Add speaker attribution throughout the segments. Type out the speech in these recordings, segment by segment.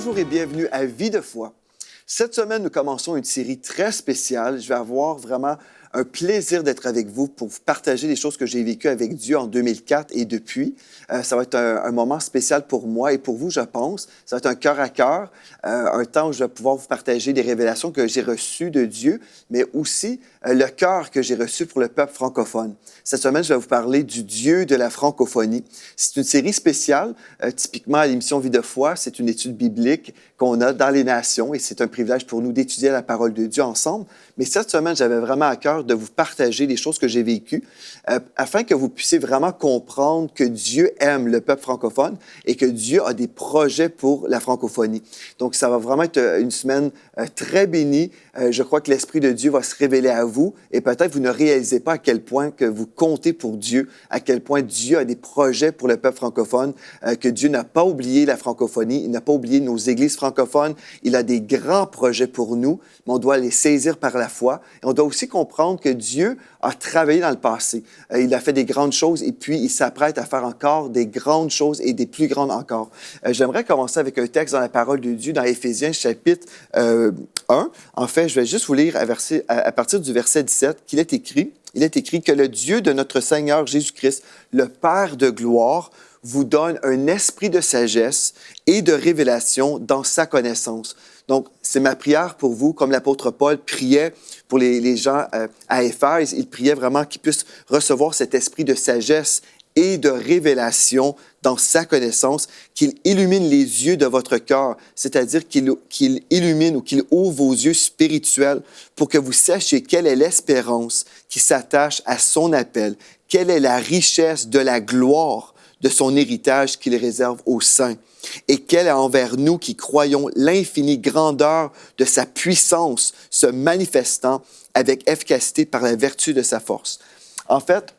Speaker 1: Bonjour et bienvenue à Vie de foi. Cette semaine, nous commençons une série très spéciale. Je vais avoir vraiment un plaisir d'être avec vous pour vous partager les choses que j'ai vécues avec Dieu en 2004 et depuis. Ça va être un moment spécial pour moi et pour vous, je pense. Ça va être un cœur à cœur, un temps où je vais pouvoir vous partager des révélations que j'ai reçues de Dieu, mais aussi le cœur que j'ai reçu pour le peuple francophone. Cette semaine, je vais vous parler du Dieu de la francophonie. C'est une série spéciale. Typiquement, à l'émission Vie de foi, c'est une étude biblique qu'on a dans les nations et c'est un privilège pour nous d'étudier la parole de Dieu ensemble. Mais cette semaine, j'avais vraiment à cœur de vous partager les choses que j'ai vécues afin que vous puissiez vraiment comprendre que Dieu aime le peuple francophone et que Dieu a des projets pour la francophonie. Donc, ça va vraiment être une semaine très bénie. Je crois que l'Esprit de Dieu va se révéler à vous et peut-être vous ne réalisez pas à quel point que vous comptez pour Dieu, à quel point Dieu a des projets pour le peuple francophone, que Dieu n'a pas oublié la francophonie, il n'a pas oublié nos églises francophones, il a des grands projets pour nous, mais on doit les saisir par la foi. Et on doit aussi comprendre que Dieu a travaillé dans le passé. Il a fait des grandes choses et puis il s'apprête à faire encore des grandes choses et des plus grandes encore. J'aimerais commencer avec un texte dans la parole de Dieu, dans Éphésiens chapitre 1. En fait, je vais juste vous lire à partir du verset 17 qu'il est écrit. Il est écrit que le Dieu de notre Seigneur Jésus-Christ, le Père de gloire, vous donne un esprit de sagesse et de révélation dans sa connaissance. Donc, c'est ma prière pour vous, comme l'apôtre Paul priait pour les gens à Éphèse. Il priait vraiment qu'ils puissent recevoir cet esprit de sagesse et de révélation dans sa connaissance, qu'il illumine les yeux de votre cœur, c'est-à-dire qu'il illumine ou qu'il ouvre vos yeux spirituels pour que vous sachiez quelle est l'espérance qui s'attache à son appel, quelle est la richesse de la gloire de son héritage qu'il réserve aux saints, et quelle est envers nous qui croyons l'infinie grandeur de sa puissance se manifestant avec efficacité par la vertu de sa force. En fait,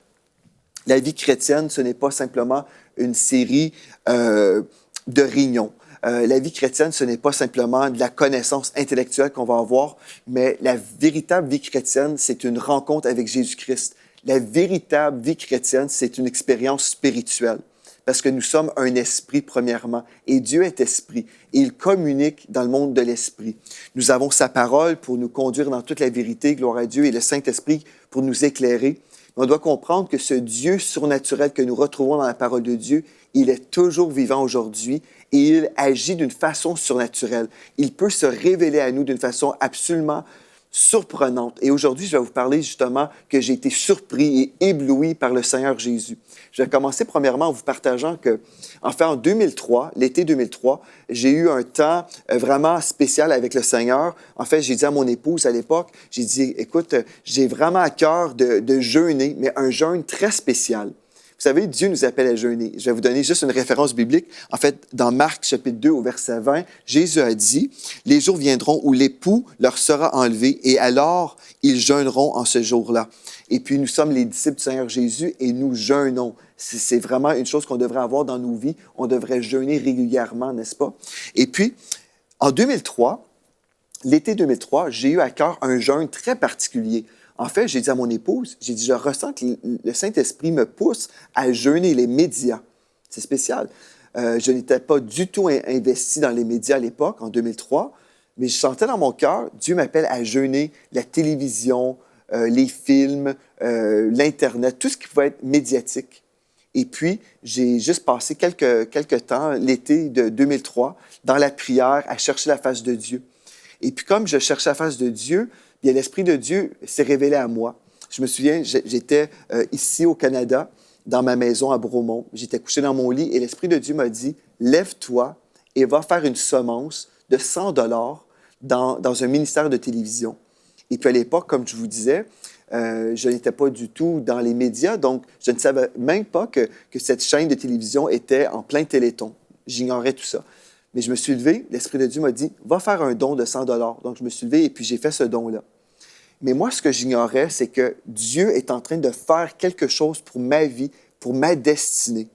Speaker 1: la vie chrétienne, ce n'est pas simplement une série de réunions. La vie chrétienne, ce n'est pas simplement de la connaissance intellectuelle qu'on va avoir, mais la véritable vie chrétienne, c'est une rencontre avec Jésus-Christ. La véritable vie chrétienne, c'est une expérience spirituelle. Parce que nous sommes un esprit, premièrement, et Dieu est esprit, et il communique dans le monde de l'esprit. Nous avons sa parole pour nous conduire dans toute la vérité, gloire à Dieu, et le Saint-Esprit pour nous éclairer. Mais on doit comprendre que ce Dieu surnaturel que nous retrouvons dans la parole de Dieu, il est toujours vivant aujourd'hui et il agit d'une façon surnaturelle. Il peut se révéler à nous d'une façon absolument surprenante. Et aujourd'hui, je vais vous parler justement que j'ai été surpris et ébloui par le Seigneur Jésus. Je vais commencer premièrement en vous partageant que, en fait, en 2003, l'été 2003, j'ai eu un temps vraiment spécial avec le Seigneur. En fait, j'ai dit à mon épouse à l'époque, j'ai dit, écoute, j'ai vraiment à cœur de jeûner, mais un jeûne très spécial. Vous savez, Dieu nous appelle à jeûner. Je vais vous donner juste une référence biblique. En fait, dans Marc, chapitre 2, au verset 20, Jésus a dit, « Les jours viendront où l'époux leur sera enlevé et alors ils jeûneront en ce jour-là. » Et puis, nous sommes les disciples du Seigneur Jésus et nous jeûnons. C'est vraiment une chose qu'on devrait avoir dans nos vies. On devrait jeûner régulièrement, n'est-ce pas? Et puis, en 2003, l'été 2003, j'ai eu à cœur un jeûne très particulier. En fait, j'ai dit à mon épouse, j'ai dit, je ressens que le Saint-Esprit me pousse à jeûner les médias. C'est spécial. Je n'étais pas du tout investi dans les médias à l'époque, en 2003, mais je sentais dans mon cœur, Dieu m'appelle à jeûner la télévision, les films, l'Internet, tout ce qui pouvait être médiatique. Et puis, j'ai juste passé quelques temps, l'été de 2003, dans la prière, à chercher la face de Dieu. Et puis, comme je cherchais la face de Dieu, bien, l'Esprit de Dieu s'est révélé à moi. Je me souviens, j'étais ici au Canada, dans ma maison à Bromont. J'étais couché dans mon lit et l'Esprit de Dieu m'a dit, « Lève-toi et va faire une semence de 100 $ dans un ministère de télévision. » Et puis à l'époque, comme je vous disais, je n'étais pas du tout dans les médias, donc je ne savais même pas que cette chaîne de télévision était en plein téléthon. J'ignorais tout ça. Mais je me suis levé, l'Esprit de Dieu m'a dit, va faire un don de 100 $. Donc, je me suis levé et puis j'ai fait ce don-là. Mais moi, ce que j'ignorais, c'est que Dieu est en train de faire quelque chose pour ma vie, pour ma destinée.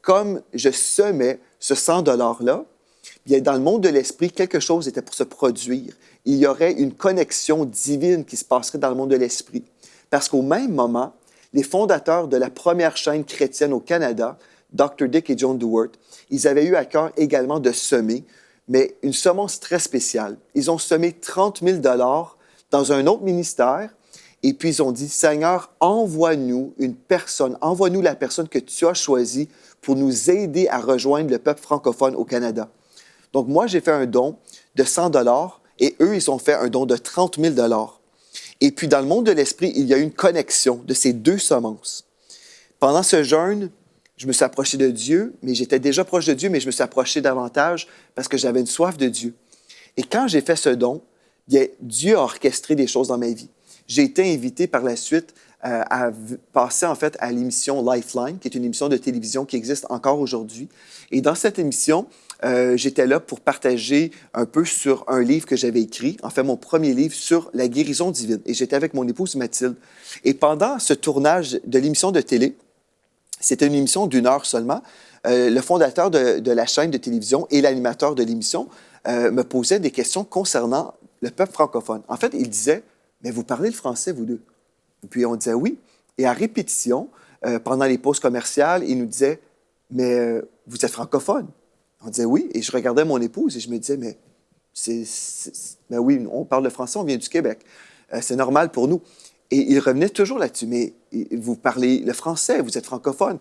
Speaker 1: Comme je semais ce 100 $-là, bien, dans le monde de l'esprit, quelque chose était pour se produire. Il y aurait une connexion divine qui se passerait dans le monde de l'esprit. Parce qu'au même moment, les fondateurs de la première chaîne chrétienne au Canada, Dr. Dick et John Dewart, ils avaient eu à cœur également de semer mais une semence très spéciale. Ils ont semé 30 000 dans un autre ministère, et puis ils ont dit, Seigneur, envoie-nous une personne, envoie-nous la personne que tu as choisie pour nous aider à rejoindre le peuple francophone au Canada. Donc moi, j'ai fait un don de 100 et eux, ils ont fait un don de 30 000 Et puis dans le monde de l'esprit, il y a eu une connexion de ces deux semences. Pendant ce jeûne, je me suis approché de Dieu, mais j'étais déjà proche de Dieu, mais je me suis approché davantage parce que j'avais une soif de Dieu. Et quand j'ai fait ce don, bien, Dieu a orchestré des choses dans ma vie. J'ai été invité par la suite à passer en fait à l'émission Lifeline, qui est une émission de télévision qui existe encore aujourd'hui. Et dans cette émission, j'étais là pour partager un peu sur un livre que j'avais écrit, en fait mon premier livre sur la guérison divine. Et j'étais avec mon épouse Mathilde. Et pendant ce tournage de l'émission de télé, c'était une émission d'1 heure seulement, le fondateur de la chaîne de télévision et l'animateur de l'émission me posait des questions concernant le peuple francophone. En fait, il disait, « Mais vous parlez le français, vous deux? » Et puis on disait « Oui. » Et à répétition, pendant les pauses commerciales, il nous disait, « Mais vous êtes francophone? » On disait « Oui. » Et je regardais mon épouse et je me disais, « Mais ben oui, on parle le français, on vient du Québec. C'est normal pour nous. » Et il revenait toujours là-dessus. « Mais vous parlez le français, vous êtes francophone. »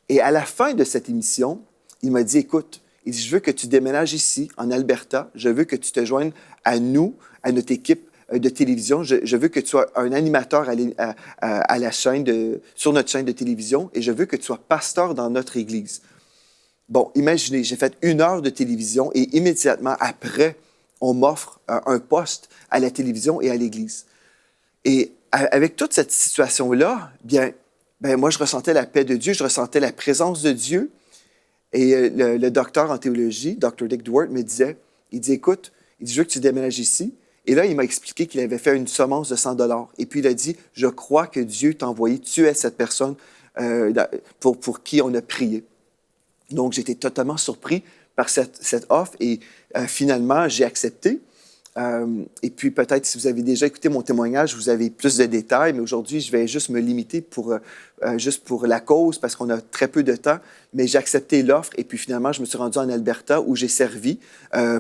Speaker 1: Et à la fin de cette émission, il m'a dit, « Écoute, il dit, je veux que tu déménages ici, en Alberta. Je veux que tu te joignes à nous, à notre équipe de télévision. Je veux que tu sois un animateur à la chaîne sur notre chaîne de télévision et je veux que tu sois pasteur dans notre église. » Bon, imaginez, j'ai fait 1 heure de télévision et immédiatement après, on m'offre un poste à la télévision et à l'église. Et avec toute cette situation-là, bien, moi, je ressentais la paix de Dieu, je ressentais la présence de Dieu. Et le docteur en théologie, Dr. Dick Duarte, me disait, il dit, écoute, il dit, je veux que tu déménages ici. Et là, il m'a expliqué qu'il avait fait une semence de 100 $. Et puis, il a dit, je crois que Dieu t'a envoyé, tu es cette personne pour qui on a prié. Donc, j'étais totalement surpris par cette offre et finalement, j'ai accepté. Et puis, peut-être, si vous avez déjà écouté mon témoignage, vous avez plus de détails, mais aujourd'hui, je vais juste me limiter juste pour la cause parce qu'on a très peu de temps. Mais j'ai accepté l'offre et puis finalement, je me suis rendu en Alberta où j'ai servi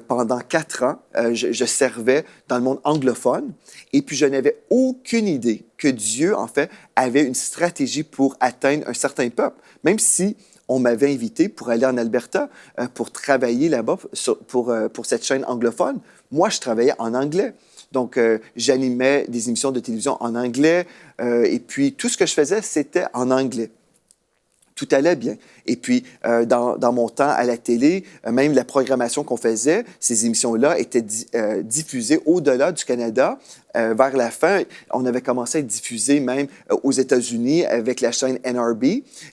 Speaker 1: pendant 4 ans. Je servais dans le monde anglophone et puis je n'avais aucune idée que Dieu, en fait, avait une stratégie pour atteindre un certain peuple. Même si on m'avait invité pour aller en Alberta pour travailler là-bas pour cette chaîne anglophone. Moi, je travaillais en anglais. Donc, j'animais des émissions de télévision en anglais et puis tout ce que je faisais, c'était en anglais. Tout allait bien. Et puis, dans mon temps à la télé, même la programmation qu'on faisait, ces émissions-là étaient diffusées au-delà du Canada. Vers la fin, on avait commencé à être diffusé même aux États-Unis avec la chaîne NRB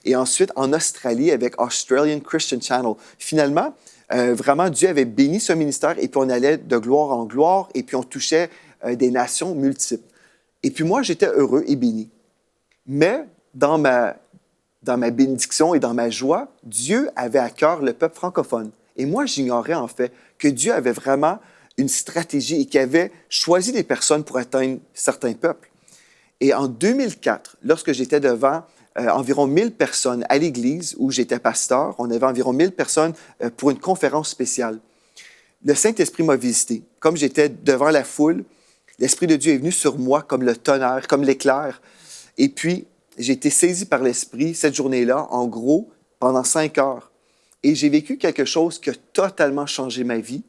Speaker 1: et ensuite en Australie avec Australian Christian Channel. Finalement, vraiment, Dieu avait béni ce ministère et puis on allait de gloire en gloire et puis on touchait des nations multiples. Et puis moi, j'étais heureux et béni. Mais dans ma bénédiction et dans ma joie, Dieu avait à cœur le peuple francophone. Et moi, j'ignorais en fait que Dieu avait vraiment une stratégie et qu'il avait choisi des personnes pour atteindre certains peuples. Et en 2004, lorsque j'étais devant environ 1000 personnes à l'église où j'étais pasteur, on avait environ 1000 personnes pour une conférence spéciale. Le Saint-Esprit m'a visité. Comme j'étais devant la foule, l'Esprit de Dieu est venu sur moi comme le tonnerre, comme l'éclair. Et puis, j'ai été saisi par l'Esprit cette journée-là, en gros, pendant 5 heures. Et j'ai vécu quelque chose qui a totalement changé ma vie.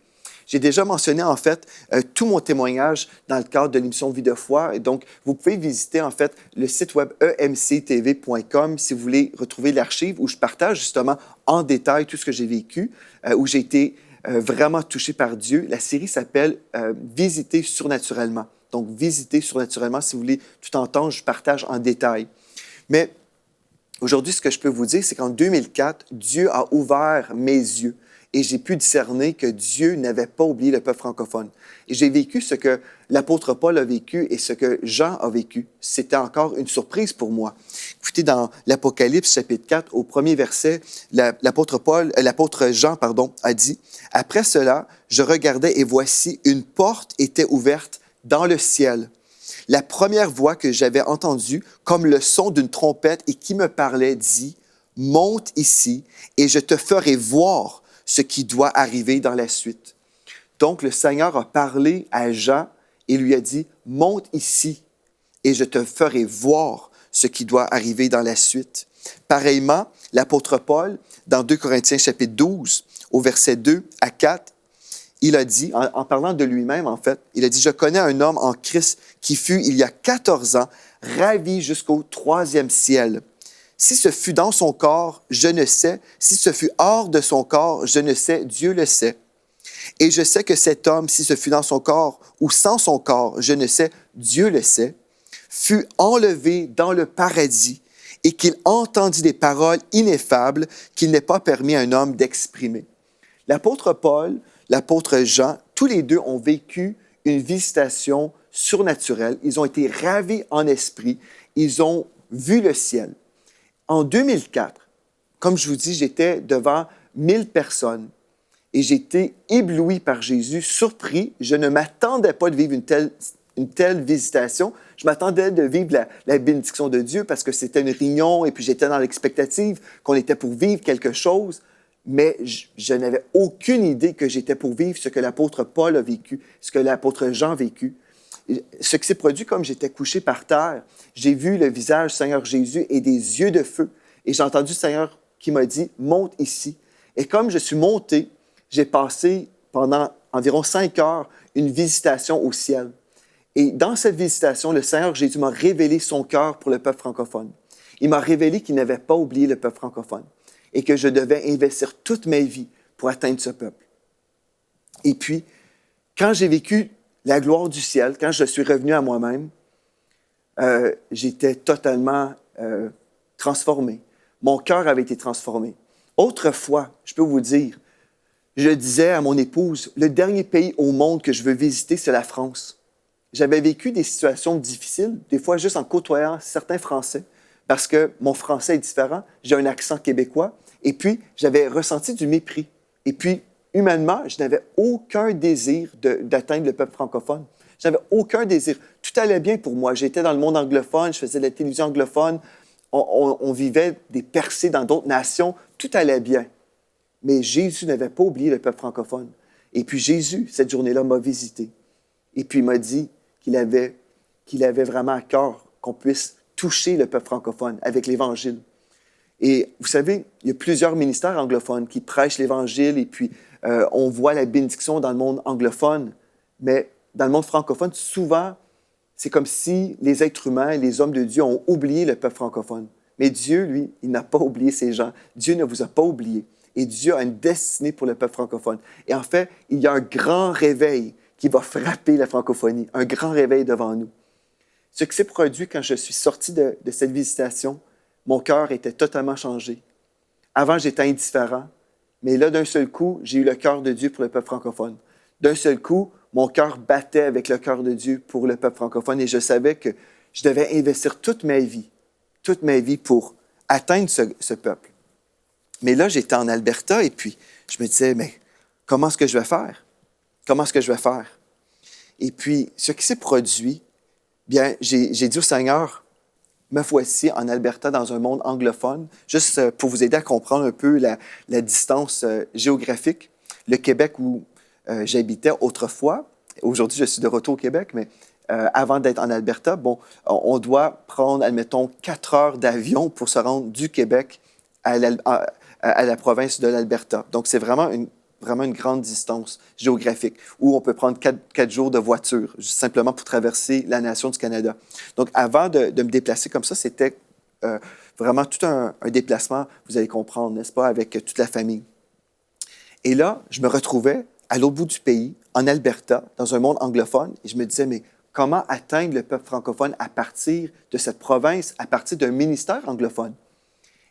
Speaker 1: J'ai déjà mentionné, en fait, tout mon témoignage dans le cadre de l'émission Vie de foi. Et donc, vous pouvez visiter, en fait, le site web emctv.com si vous voulez retrouver l'archive où je partage justement en détail tout ce que j'ai vécu, où j'ai été vraiment touché par Dieu. La série s'appelle « Visiter surnaturellement ». Donc, « Visiter surnaturellement », si vous voulez tout entendre, je partage en détail. Mais aujourd'hui, ce que je peux vous dire, c'est qu'en 2004, Dieu a ouvert mes yeux et j'ai pu discerner que Dieu n'avait pas oublié le peuple francophone. Et j'ai vécu ce que l'apôtre Paul a vécu et ce que Jean a vécu. C'était encore une surprise pour moi. Écoutez, dans l'Apocalypse, chapitre 4, au premier verset, l'apôtre Jean, a dit « Après cela, je regardais et voici, une porte était ouverte dans le ciel. La première voix que j'avais entendue, comme le son d'une trompette et qui me parlait, dit « Monte ici et je te ferai voir ce qui doit arriver dans la suite. » Donc, le Seigneur a parlé à Jean et lui a dit, « Monte ici et je te ferai voir ce qui doit arriver dans la suite. » Pareillement, l'apôtre Paul, dans 2 Corinthiens chapitre 12, au verset 2 à 4, il a dit, en parlant de lui-même en fait, il a dit, « Je connais un homme en Christ qui fut, il y a 14 ans, ravi jusqu'au 3e ciel. Si ce fut dans son corps, je ne sais. Si ce fut hors de son corps, je ne sais. Dieu le sait. Et je sais que cet homme, si ce fut dans son corps ou sans son corps, je ne sais. Dieu le sait. Fut enlevé dans le paradis et qu'il entendit des paroles ineffables qu'il n'est pas permis à un homme d'exprimer. » L'apôtre Paul, l'apôtre Jean, tous les deux ont vécu une visitation surnaturelle. Ils ont été ravis en esprit. Ils ont vu le ciel. En 2004, comme je vous dis, j'étais devant 1000 personnes et j'étais ébloui par Jésus, surpris. Je ne m'attendais pas de vivre une telle visitation. Je m'attendais de vivre la bénédiction de Dieu parce que c'était une réunion et puis j'étais dans l'expectative qu'on était pour vivre quelque chose, mais je n'avais aucune idée que j'étais pour vivre ce que l'apôtre Paul a vécu, ce que l'apôtre Jean a vécu. Ce qui s'est produit, comme j'étais couché par terre, j'ai vu le visage du Seigneur Jésus et des yeux de feu. Et j'ai entendu le Seigneur qui m'a dit, « Monte ici. » Et comme je suis monté, j'ai passé pendant environ 5 heures une visitation au ciel. Et dans cette visitation, le Seigneur Jésus m'a révélé son cœur pour le peuple francophone. Il m'a révélé qu'il n'avait pas oublié le peuple francophone et que je devais investir toute ma vie pour atteindre ce peuple. Et puis, quand j'ai vécu la gloire du ciel, quand je suis revenu à moi-même, j'étais totalement transformé. Mon cœur avait été transformé. Autrefois, je peux vous dire, je disais à mon épouse, le dernier pays au monde que je veux visiter, c'est la France. J'avais vécu des situations difficiles, des fois juste en côtoyant certains Français, parce que mon français est différent, j'ai un accent québécois, et puis j'avais ressenti du mépris. Et puis, humainement, je n'avais aucun désir d'atteindre le peuple francophone. Je n'avais aucun désir. Tout allait bien pour moi. J'étais dans le monde anglophone, je faisais de la télévision anglophone, on vivait des percées dans d'autres nations, tout allait bien. Mais Jésus n'avait pas oublié le peuple francophone. Et puis Jésus, cette journée-là, m'a visité. Et puis il m'a dit qu'il avait vraiment à cœur qu'on puisse toucher le peuple francophone avec l'Évangile. Et vous savez, il y a plusieurs ministères anglophones qui prêchent l'Évangile et puis on voit la bénédiction dans le monde anglophone, mais dans le monde francophone, souvent, c'est comme si les êtres humains, les hommes de Dieu ont oublié le peuple francophone. Mais Dieu, lui, il n'a pas oublié ces gens. Dieu ne vous a pas oublié. Et Dieu a une destinée pour le peuple francophone. Et en fait, il y a un grand réveil qui va frapper la francophonie, un grand réveil devant nous. Ce qui s'est produit quand je suis sorti de cette visitation, mon cœur était totalement changé. Avant, j'étais indifférent, mais là, d'un seul coup, j'ai eu le cœur de Dieu pour le peuple francophone. D'un seul coup, mon cœur battait avec le cœur de Dieu pour le peuple francophone et je savais que je devais investir toute ma vie pour atteindre ce peuple. Mais là, j'étais en Alberta et puis je me disais, mais comment est-ce que je vais faire? Comment est-ce que je vais faire? Et puis, ce qui s'est produit, bien, j'ai dit au Seigneur, me voici en Alberta dans un monde anglophone, juste pour vous aider à comprendre un peu la distance géographique. Le Québec où j'habitais autrefois, aujourd'hui je suis de retour au Québec, mais avant d'être en Alberta, bon, on doit prendre, admettons, 4 heures d'avion pour se rendre du Québec à la province de l'Alberta. Donc, c'est vraiment une grande distance géographique où on peut prendre 4 jours de voiture, juste simplement pour traverser la nation du Canada. Donc, avant de me déplacer comme ça, c'était vraiment tout un déplacement, vous allez comprendre, n'est-ce pas, avec toute la famille. Et là, je me retrouvais à l'autre bout du pays, en Alberta, dans un monde anglophone, et je me disais, mais comment atteindre le peuple francophone à partir de cette province, à partir d'un ministère anglophone?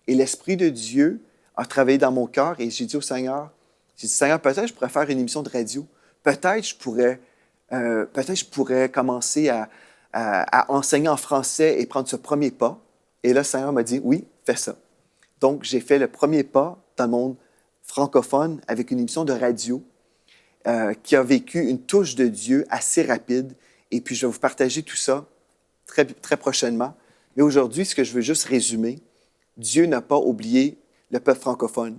Speaker 1: Et l'Esprit de Dieu a travaillé dans mon cœur et j'ai dit au Seigneur, Seigneur, peut-être je pourrais faire une émission de radio. Peut-être je pourrais commencer à enseigner en français et prendre ce premier pas. Et là, le Seigneur m'a dit, oui, fais ça. Donc, j'ai fait le premier pas dans le monde francophone avec une émission de radio qui a vécu une touche de Dieu assez rapide. Et puis, je vais vous partager tout ça très, très prochainement. Mais aujourd'hui, ce que je veux juste résumer, Dieu n'a pas oublié le peuple francophone.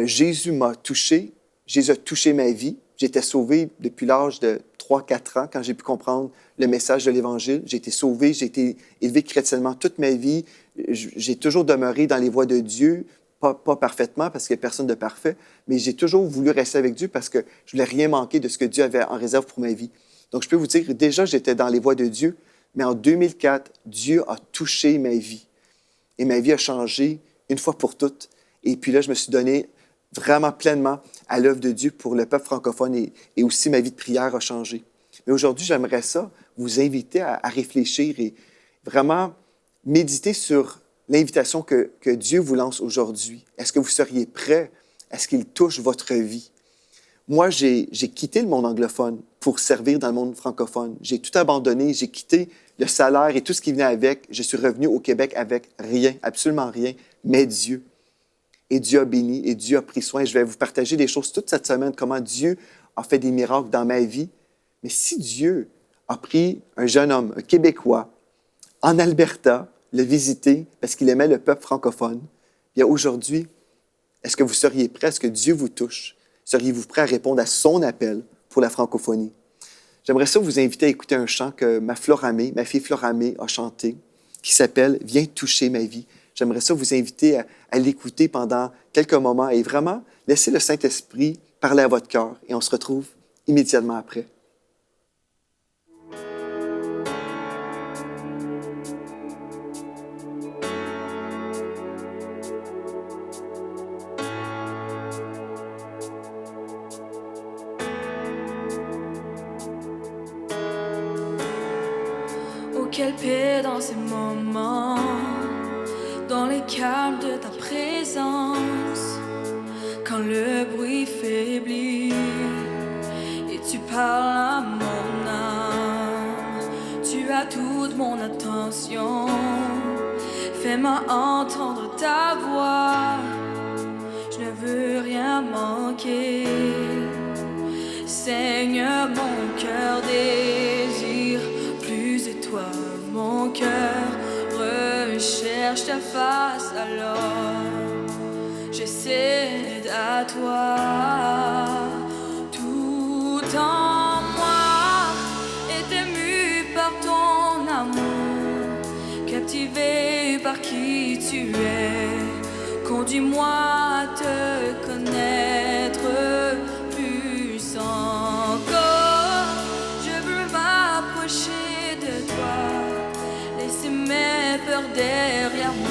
Speaker 1: Jésus m'a touché, Jésus a touché ma vie, J'étais sauvé depuis l'âge de 3-4 ans, quand j'ai pu comprendre le message de l'Évangile. J'ai été sauvé, j'ai été élevé chrétiennement toute ma vie. J'ai toujours demeuré dans les voies de Dieu, pas parfaitement, parce qu'il n'y a personne de parfait, mais j'ai toujours voulu rester avec Dieu parce que je ne voulais rien manquer de ce que Dieu avait en réserve pour ma vie. Donc, je peux vous dire, déjà, j'étais dans les voies de Dieu, mais en 2004, Dieu a touché ma vie. Et ma vie a changé une fois pour toutes. Et puis là, je me suis donné vraiment pleinement à l'œuvre de Dieu pour le peuple francophone et aussi ma vie de prière a changé. Mais aujourd'hui, j'aimerais ça vous inviter à réfléchir et vraiment méditer sur l'invitation que Dieu vous lance aujourd'hui. Est-ce que vous seriez prêt à ce qu'il touche votre vie? Moi, j'ai quitté le monde anglophone pour servir dans le monde francophone. J'ai tout abandonné, j'ai quitté le salaire et tout ce qui venait avec. Je suis revenu au Québec avec rien, absolument rien, mais Dieu. Et Dieu a béni et Dieu a pris soin. Je vais vous partager des choses toute cette semaine, comment Dieu a fait des miracles dans ma vie. Mais si Dieu a pris un jeune homme, un Québécois, en Alberta, le visiter parce qu'il aimait le peuple francophone, bien aujourd'hui, est-ce que vous seriez prêt? Est-ce que Dieu vous touche? Seriez-vous prêt à répondre à son appel pour la francophonie? J'aimerais ça vous inviter à écouter un chant que ma fille Floramé a chanté, qui s'appelle « Viens toucher ma vie ». J'aimerais ça vous inviter à l'écouter pendant quelques moments et vraiment laisser le Saint-Esprit parler à votre cœur. Et on se retrouve immédiatement après.
Speaker 2: Oh, quelle paix dans ces moments, dans les calmes de ta présence, quand le bruit faiblit et tu parles à mon âme. Tu as toute mon attention, fais-moi entendre ta voix. Je ne veux rien manquer. Seigneur, mon cœur désire plus de toi. Mon cœur recherche ta face, alors je cède à toi. Tout en moi est ému par ton amour, captivé par qui tu es. Conduis-moi à te connaître plus encore. Je veux m'approcher de toi, laisser mes peurs derrière moi.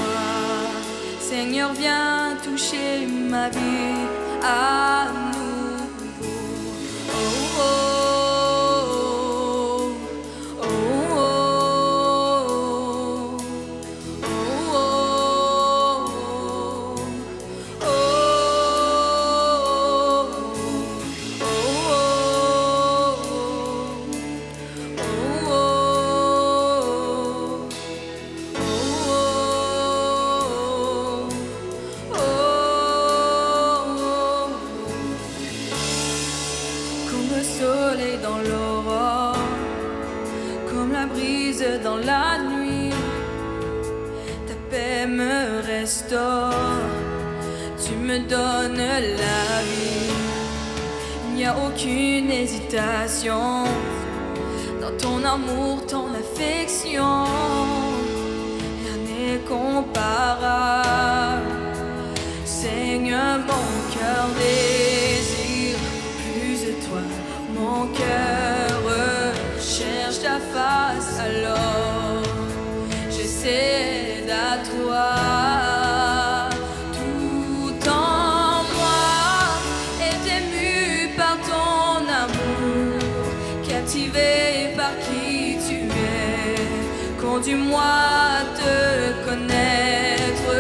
Speaker 2: Seigneur, viens toucher ma vie à nouveau. Oh, oh, oh, oh, oh, oh, soleil dans l'aurore, comme la brise dans la nuit, ta paix me restaure, tu me donnes la vie. Il n'y a aucune hésitation dans ton amour, ton affection, rien n'est comparable. Seigneur, mon cœur désire plus de toi. Mon cœur recherche ta face, alors je cède à toi. Tout en moi est ému par ton amour, captivé par qui tu es. Conduis-moi à te connaître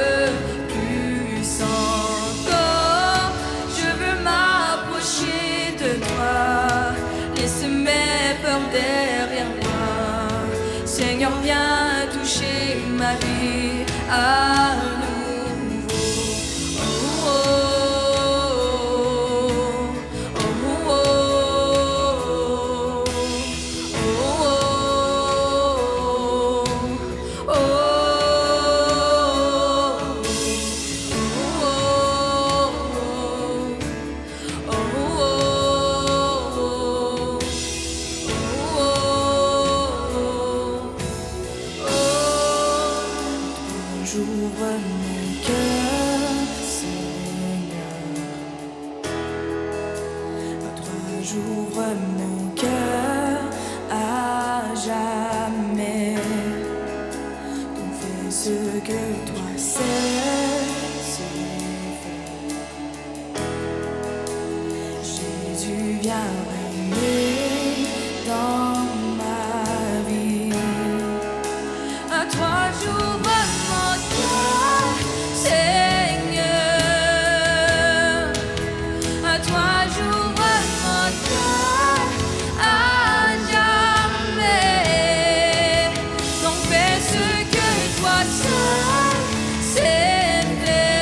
Speaker 2: plus encore. Je veux m'approcher de toi, laisse mes peurs derrière moi. Seigneur, viens toucher ma vie à nouveau. Oh, oh, oh, oh, oh, oh, oh, oh, oh. j'ouvre mon cœur, Seigneur. À toi, j'ouvre mon cœur à jamais. Donc fais ce que toi sais faire. Jésus, viens régner dans ma vie. À toi j'ouvre mon cœur, Seigneur. À toi j'ouvre mon cœur à jamais. Donc fais ce que toi seul sais faire.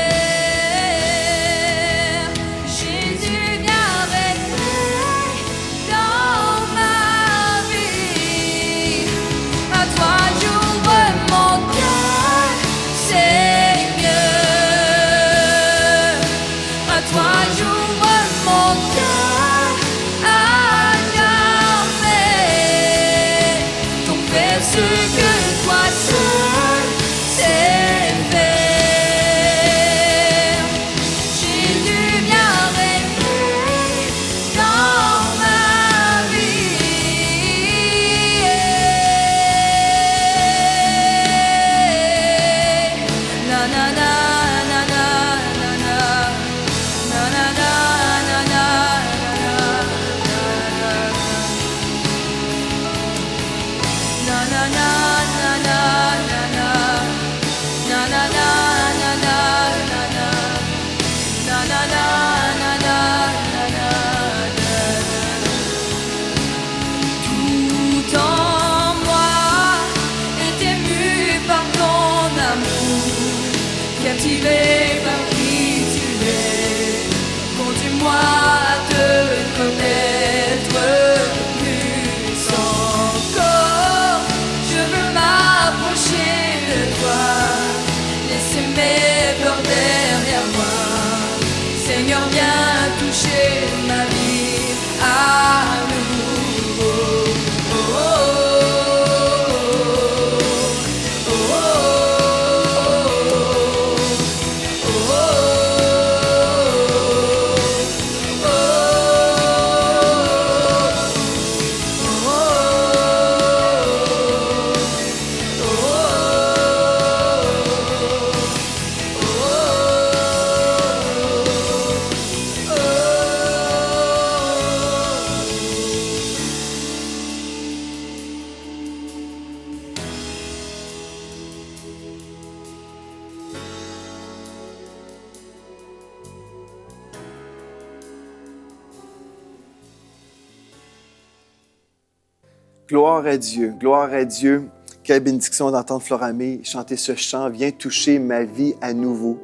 Speaker 2: Jésus, viens régner dans ma vie. À toi j'ouvre mon cœur, Seigneur. À toi j'ouvre mon cœur à jamais. Donc fais ce que toi seul sais faire. Jésus, viens régner dans ma vie. Na na na na na na na na na na na na na na na tout en moi est ému par ton amour, captivé par qui tu es. Conduis-moi à te connaître plus encore. Je veux m'approcher de toi, laisser mes peurs derrière moi. Seigneur, viens toucher ma vie à nouveau. Oh, oh, oh, oh,
Speaker 1: Gloire à Dieu, gloire à Dieu. Quelle bénédiction d'entendre Floramé chanter ce chant. Viens toucher ma vie à nouveau.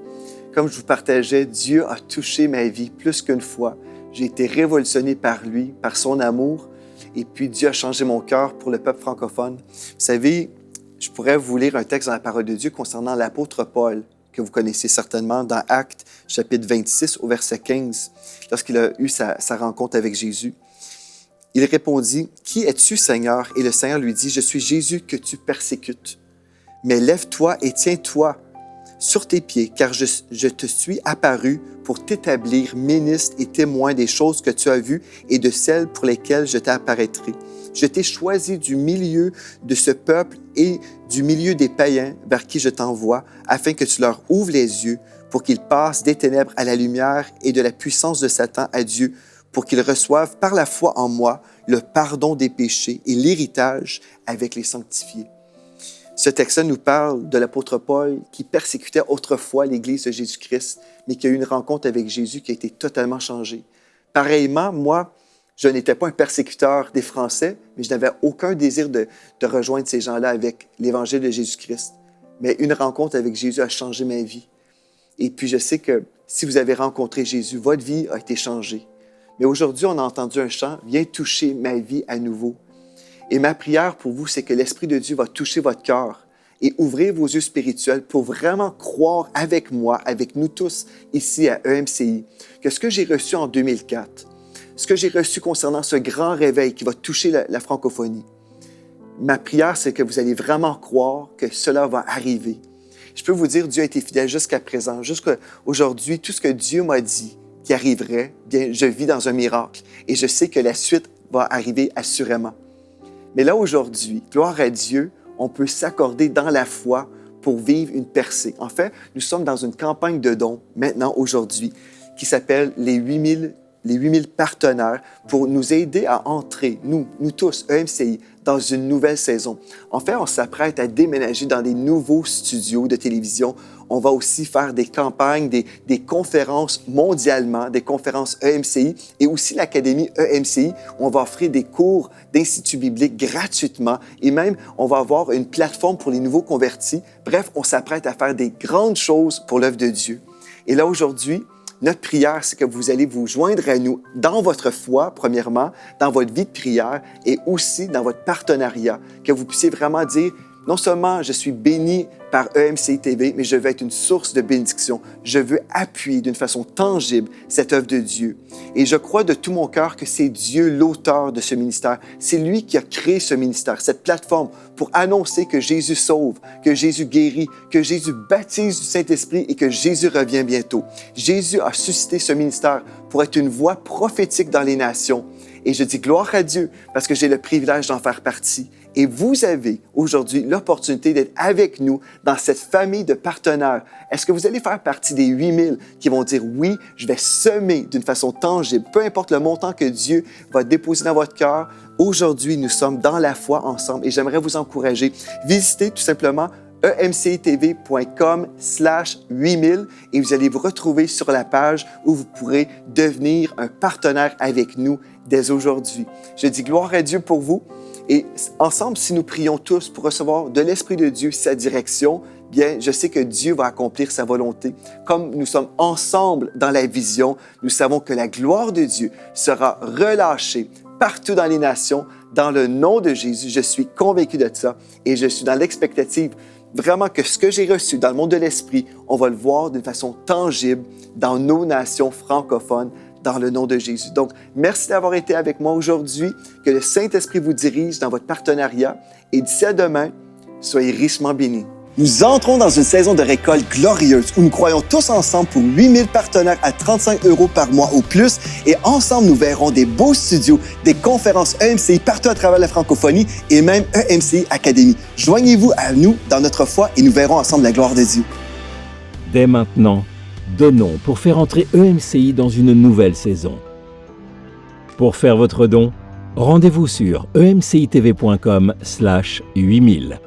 Speaker 1: Comme je vous partageais, Dieu a touché ma vie plus qu'une fois. J'ai été révolutionné par lui, par son amour. Et puis Dieu a changé mon cœur pour le peuple francophone. Vous savez, je pourrais vous lire un texte dans la parole de Dieu concernant l'apôtre Paul, que vous connaissez certainement, dans Actes, chapitre 26, au verset 15, lorsqu'il a eu sa rencontre avec Jésus. Il répondit, « Qui es-tu, Seigneur? » Et le Seigneur lui dit, « Je suis Jésus que tu persécutes. Mais lève-toi et tiens-toi sur tes pieds, car je te suis apparu pour t'établir ministre et témoin des choses que tu as vues et de celles pour lesquelles je t'apparaîtrai. Je t'ai choisi du milieu de ce peuple et du milieu des païens vers qui je t'envoie, afin que tu leur ouvres les yeux pour qu'ils passent des ténèbres à la lumière et de la puissance de Satan à Dieu, pour qu'ils reçoivent par la foi en moi le pardon des péchés et l'héritage avec les sanctifiés. » Ce texte nous parle de l'apôtre Paul qui persécutait autrefois l'Église de Jésus-Christ, mais qui a eu une rencontre avec Jésus qui a été totalement changée. Pareillement, moi, je n'étais pas un persécuteur des Français, mais je n'avais aucun désir de rejoindre ces gens-là avec l'Évangile de Jésus-Christ. Mais une rencontre avec Jésus a changé ma vie. Et puis je sais que si vous avez rencontré Jésus, votre vie a été changée. Mais aujourd'hui, on a entendu un chant, « Viens toucher ma vie à nouveau ». Et ma prière pour vous, c'est que l'Esprit de Dieu va toucher votre cœur et ouvrir vos yeux spirituels pour vraiment croire avec moi, avec nous tous ici à EMCI, que ce que j'ai reçu en 2004, ce que j'ai reçu concernant ce grand réveil qui va toucher la francophonie, ma prière, c'est que vous allez vraiment croire que cela va arriver Je peux vous dire, Dieu a été fidèle jusqu'à présent, jusqu'à aujourd'hui. Tout ce que Dieu m'a dit qui arriverait, bien, je vis dans un miracle et je sais que la suite va arriver assurément. Mais là, aujourd'hui, gloire à Dieu, on peut s'accorder dans la foi pour vivre une percée. En fait, nous sommes dans une campagne de dons, maintenant, aujourd'hui, qui s'appelle les 8000 partenaires pour nous aider à entrer, nous tous, EMCI, dans une nouvelle saison. En fait, on s'apprête à déménager dans des nouveaux studios de télévision. On va aussi faire des campagnes, des conférences mondialement, des conférences EMCI et aussi l'Académie EMCI où on va offrir des cours d'Institut biblique gratuitement et même on va avoir une plateforme pour les nouveaux convertis. Bref, on s'apprête à faire des grandes choses pour l'œuvre de Dieu. Et là, aujourd'hui, notre prière, c'est que vous allez vous joindre à nous dans votre foi, premièrement, dans votre vie de prière et aussi dans votre partenariat, que vous puissiez vraiment dire, non seulement je suis béni par EMCI TV, mais je veux être une source de bénédiction. Je veux appuyer d'une façon tangible cette œuvre de Dieu. Et je crois de tout mon cœur que c'est Dieu l'auteur de ce ministère. C'est lui qui a créé ce ministère, cette plateforme pour annoncer que Jésus sauve, que Jésus guérit, que Jésus baptise du Saint-Esprit et que Jésus revient bientôt. Jésus a suscité ce ministère pour être une voix prophétique dans les nations. Et je dis gloire à Dieu parce que j'ai le privilège d'en faire partie. Et vous avez aujourd'hui l'opportunité d'être avec nous dans cette famille de partenaires. Est-ce que vous allez faire partie des 8000 qui vont dire oui, je vais semer d'une façon tangible, peu importe le montant que Dieu va déposer dans votre cœur. Aujourd'hui, nous sommes dans la foi ensemble et j'aimerais vous encourager. Visitez tout simplement emcitv.com/8000 et vous allez vous retrouver sur la page où vous pourrez devenir un partenaire avec nous dès aujourd'hui. Je dis gloire à Dieu pour vous et ensemble, si nous prions tous pour recevoir de l'Esprit de Dieu sa direction, bien, je sais que Dieu va accomplir sa volonté. Comme nous sommes ensemble dans la vision, nous savons que la gloire de Dieu sera relâchée partout dans les nations, dans le nom de Jésus. Je suis convaincu de ça et je suis dans l'expectative vraiment que ce que j'ai reçu dans le monde de l'Esprit, on va le voir d'une façon tangible dans nos nations francophones, dans le nom de Jésus. Donc, merci d'avoir été avec moi aujourd'hui. Que le Saint-Esprit vous dirige dans votre partenariat. Et d'ici à demain, soyez richement bénis. Nous entrons dans une saison de récolte glorieuse où nous croyons tous ensemble pour 8000 partenaires à 35 € par mois ou plus. Et ensemble, nous verrons des beaux studios, des conférences EMCI partout à travers la francophonie et même EMCI Académie. Joignez-vous à nous dans notre foi et nous verrons ensemble la gloire de Dieu.
Speaker 3: Dès maintenant, donnons pour faire entrer EMCI dans une nouvelle saison. Pour faire votre don, rendez-vous sur emcitv.com/8000.